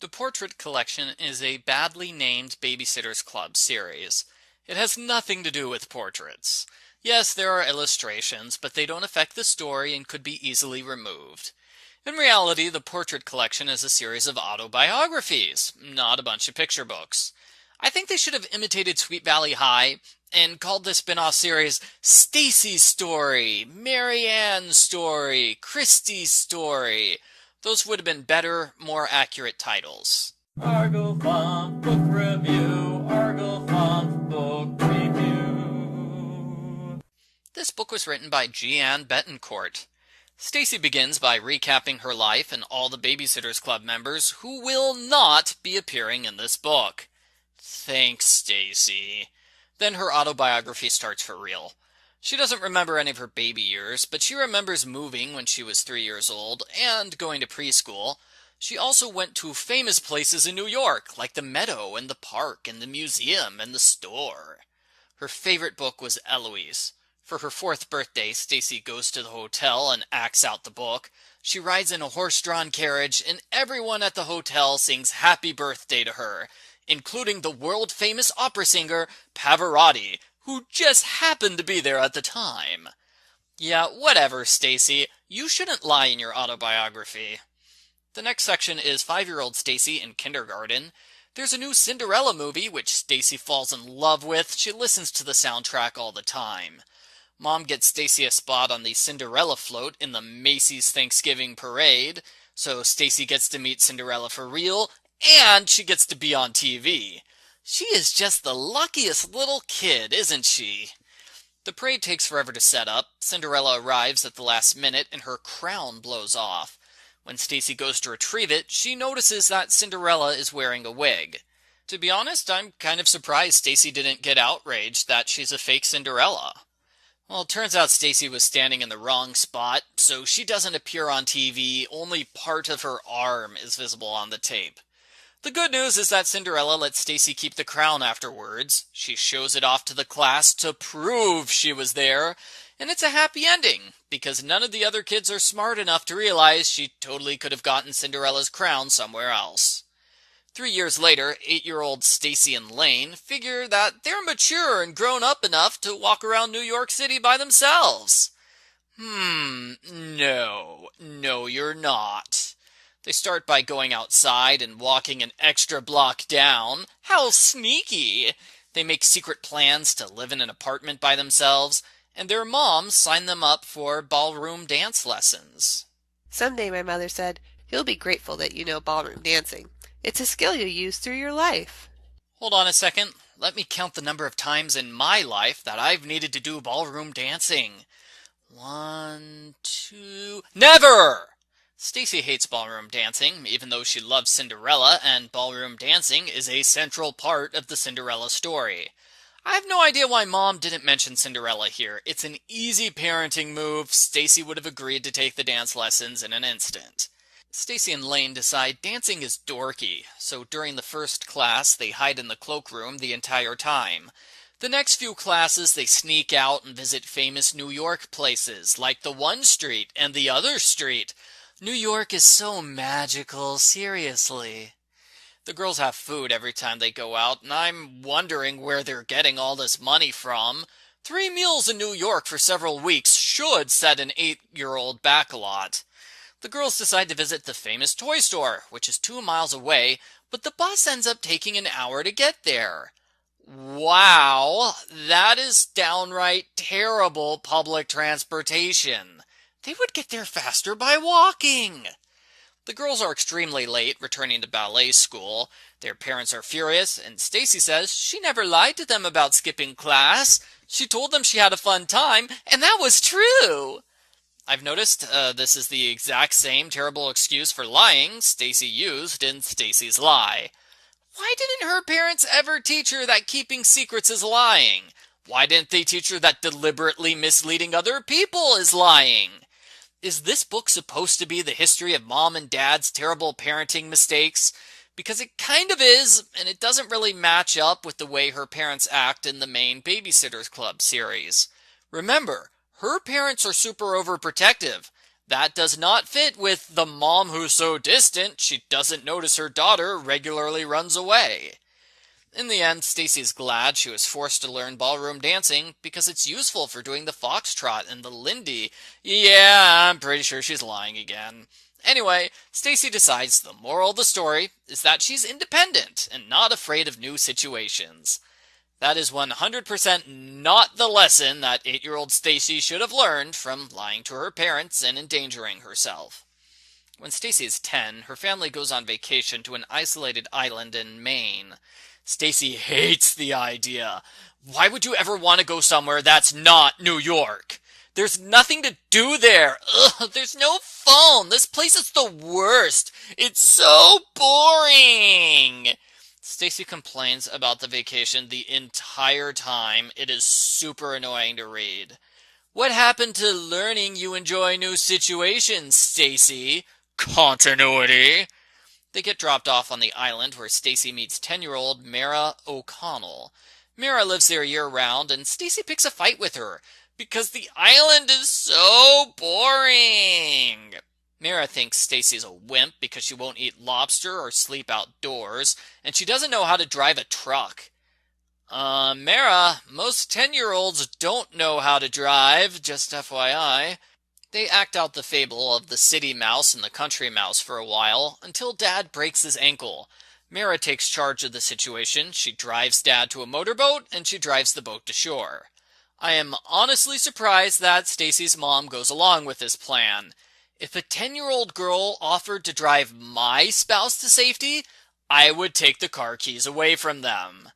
The Portrait Collection is a badly named Babysitters Club series. It has nothing to do with portraits. Yes, there are illustrations, but they don't affect the story and could be easily removed. In reality, the Portrait Collection is a series of autobiographies, not a bunch of picture books. I think they should have imitated Sweet Valley High and called this spin-off series Stacey's Story, Mary Ann's Story, Christie's Story. Those would have been better, more accurate titles. Argo Funk Book Review, Argo Funk Book Review. This book was written by Jeanne Betancourt. Stacey begins by recapping her life and all the Babysitters Club members who will not be appearing in this book. Thanks, Stacey. Then her autobiography starts for real. She doesn't remember any of her baby years, but she remembers moving when she was 3 years old and going to preschool. She also went to famous places in New York, like the Meadow and the park and the museum and the store. Her favorite book was Eloise. For her 4th birthday, Stacey goes to the hotel and acts out the book. She rides in a horse-drawn carriage, and everyone at the hotel sings happy birthday to her, including the world-famous opera singer Pavarotti, who just happened to be there at the time. Yeah, whatever, Stacey. You shouldn't lie in your autobiography. The next section is 5-year-old Stacey in kindergarten. There's a new Cinderella movie, which Stacey falls in love with. She listens to the soundtrack all the time. Mom gets Stacey a spot on the Cinderella float in the Macy's Thanksgiving parade, so Stacey gets to meet Cinderella for real, and she gets to be on TV. She is just the luckiest little kid, isn't she? The parade takes forever to set up. Cinderella arrives at the last minute and her crown blows off. When Stacey goes to retrieve it, she notices that Cinderella is wearing a wig. To be honest, I'm kind of surprised Stacey didn't get outraged that she's a fake Cinderella. Well, it turns out Stacey was standing in the wrong spot, so she doesn't appear on TV, only part of her arm is visible on the tape. The good news is that Cinderella lets Stacey keep the crown afterwards. She shows it off to the class to prove she was there, and it's a happy ending, because none of the other kids are smart enough to realize she totally could have gotten Cinderella's crown somewhere else. 3 years later, 8-year-old Stacey and Laine figure that they're mature and grown up enough to walk around New York City by themselves. No, you're not. They start by going outside and walking an extra block down. How sneaky! They make secret plans to live in an apartment by themselves, and their moms sign them up for ballroom dance lessons. Someday, my mother said, you'll be grateful that you know ballroom dancing. It's a skill you'll use through your life. Hold on a second. Let me count the number of times in my life that I've needed to do ballroom dancing. 1, 2... Never! Stacey hates ballroom dancing, even though she loves Cinderella, and ballroom dancing is a central part of the Cinderella story. I have no idea why Mom didn't mention Cinderella here. It's an easy parenting move. Stacey would have agreed to take the dance lessons in an instant. Stacey and Laine decide dancing is dorky, so during the first class they hide in the cloakroom the entire time. The next few classes they sneak out and visit famous New York places, like the one street and the other street. New York is so magical, seriously. The girls have food every time they go out, and I'm wondering where they're getting all this money from. 3 meals in New York for several weeks should set an 8-year-old back a lot. The girls decide to visit the famous toy store, which is 2 miles away, but the bus ends up taking an hour to get there. Wow, that is downright terrible public transportation. They would get there faster by walking. The girls are extremely late returning to ballet school. Their parents are furious, and Stacey says she never lied to them about skipping class. She told them she had a fun time, and that was true. I've noticed this is the exact same terrible excuse for lying Stacey used in Stacey's Lie. Why didn't her parents ever teach her that keeping secrets is lying? Why didn't they teach her that deliberately misleading other people is lying? Is this book supposed to be the history of Mom and Dad's terrible parenting mistakes? Because it kind of is, and it doesn't really match up with the way her parents act in the main Babysitters Club series. Remember, her parents are super overprotective. That does not fit with the mom who's so distant she doesn't notice her daughter regularly runs away. In the end, Stacey's glad she was forced to learn ballroom dancing because it's useful for doing the foxtrot and the Lindy. Yeah, I'm pretty sure she's lying again. Anyway, Stacey decides the moral of the story is that she's independent and not afraid of new situations. That is 100% not the lesson that 8-year-old Stacey should have learned from lying to her parents and endangering herself. When Stacey is 10, her family goes on vacation to an isolated island in Maine. Stacey hates the idea. Why would you ever want to go somewhere that's not New York? There's nothing to do there. Ugh, there's no phone. This place is the worst. It's so boring. Stacey complains about the vacation the entire time. It is super annoying to read. What happened to learning you enjoy new situations, Stacey? Continuity. They get dropped off on the island where Stacey meets 10-year-old Mara O'Connell. Mara lives there year-round, and Stacey picks a fight with her because the island is so boring. Mara thinks Stacey's a wimp because she won't eat lobster or sleep outdoors, and she doesn't know how to drive a truck. Mara, most 10-year-olds don't know how to drive, just FYI. They act out the fable of the city mouse and the country mouse for a while, until Dad breaks his ankle. Mara takes charge of the situation. She drives Dad to a motorboat, and she drives the boat to shore. I am honestly surprised that Stacey's mom goes along with this plan. If a 10-year-old girl offered to drive my spouse to safety, I would take the car keys away from them.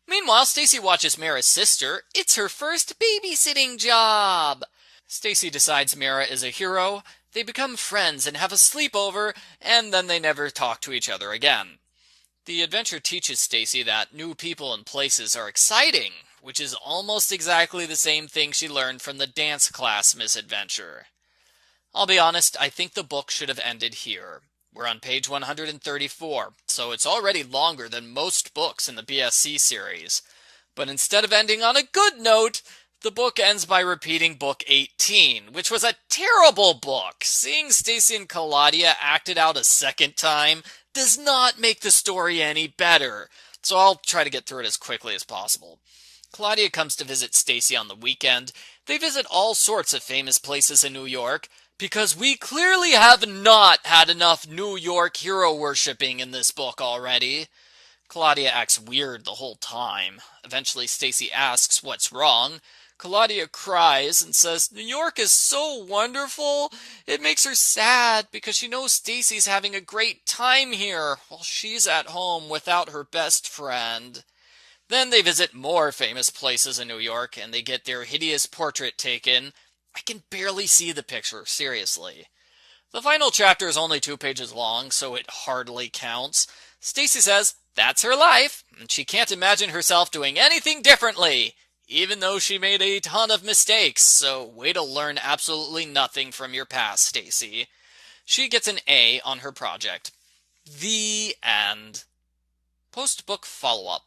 Meanwhile, Stacey watches Mara's sister. It's her first babysitting job. Stacey decides Mara is a hero. They become friends and have a sleepover, and then they never talk to each other again. The adventure teaches Stacey that new people and places are exciting, which is almost exactly the same thing she learned from the dance class misadventure. I'll be honest, I think the book should have ended here. We're on page 134, so it's already longer than most books in the BSC series. But instead of ending on a good note, the book ends by repeating book 18, which was a terrible book. Seeing Stacey and Claudia acted out a second time does not make the story any better, so I'll try to get through it as quickly as possible. Claudia comes to visit Stacey on the weekend. They visit all sorts of famous places in New York, because we clearly have not had enough New York hero worshipping in this book already. Claudia acts weird the whole time. Eventually Stacey asks what's wrong. Claudia cries and says New York is so wonderful. It makes her sad because she knows Stacey's having a great time here while she's at home without her best friend. Then they visit more famous places in New York and they get their hideous portrait taken. I can barely see the picture, seriously. The final chapter is only 2 pages long, so it hardly counts. Stacey says that's her life, and she can't imagine herself doing anything differently, even though she made a ton of mistakes, so way to learn absolutely nothing from your past, Stacey. She gets an A on her project. The end. Post-book follow-up.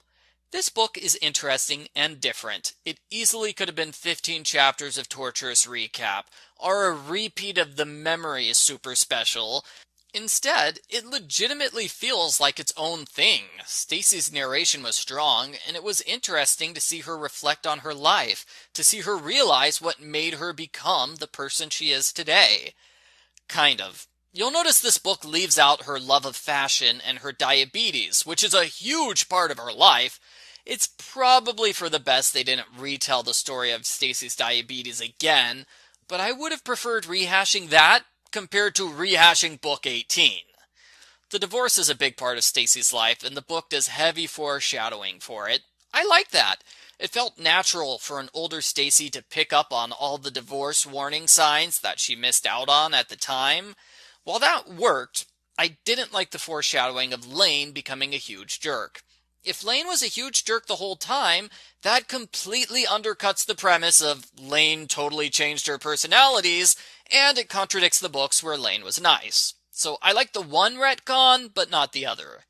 This book is interesting and different. It easily could have been 15 chapters of torturous recap, or a repeat of the Memory Super Special. Instead, it legitimately feels like its own thing. Stacey's narration was strong, and it was interesting to see her reflect on her life, to see her realize what made her become the person she is today. Kind of. You'll notice this book leaves out her love of fashion and her diabetes, which is a huge part of her life. It's probably for the best they didn't retell the story of Stacey's diabetes again, but I would have preferred rehashing that compared to rehashing book 18. The divorce is a big part of Stacey's life, and the book does heavy foreshadowing for it. I like that. It felt natural for an older Stacey to pick up on all the divorce warning signs that she missed out on at the time. While that worked, I didn't like the foreshadowing of Laine becoming a huge jerk. If Laine was a huge jerk the whole time, that completely undercuts the premise of Laine totally changed her personalities, and it contradicts the books where Laine was nice. So I like the one retcon, but not the other.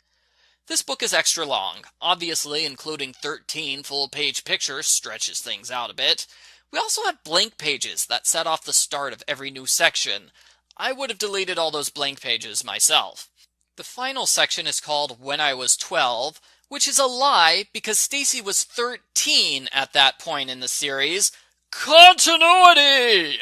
This book is extra long. Obviously, including 13 full-page pictures stretches things out a bit. We also have blank pages that set off the start of every new section. I would have deleted all those blank pages myself. The final section is called When I Was 12, which is a lie because Stacey was 13 at that point in the series. Continuity!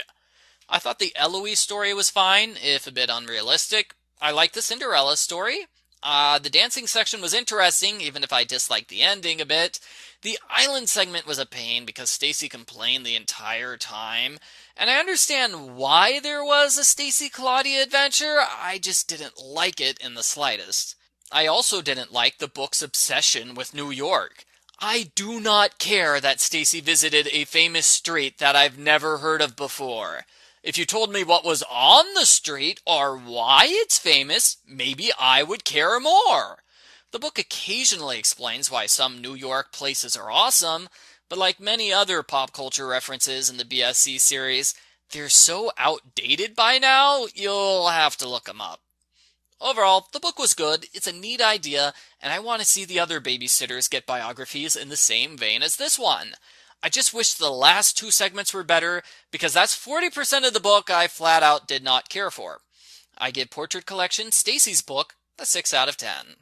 I thought the Eloise story was fine, if a bit unrealistic. I liked the Cinderella story. The dancing section was interesting, even if I disliked the ending a bit. The island segment was a pain because Stacey complained the entire time. And I understand why there was a Stacey-Claudia adventure, I just didn't like it in the slightest. I also didn't like the book's obsession with New York. I do not care that Stacey visited a famous street that I've never heard of before. If you told me what was on the street or why it's famous, maybe I would care more. The book occasionally explains why some New York places are awesome, but like many other pop culture references in the BSC series, they're so outdated by now, you'll have to look them up. Overall, the book was good, it's a neat idea, and I want to see the other babysitters get biographies in the same vein as this one. I just wish the last two segments were better, because that's 40% of the book I flat out did not care for. I give Portrait Collection Stacey's book a 6 out of 10.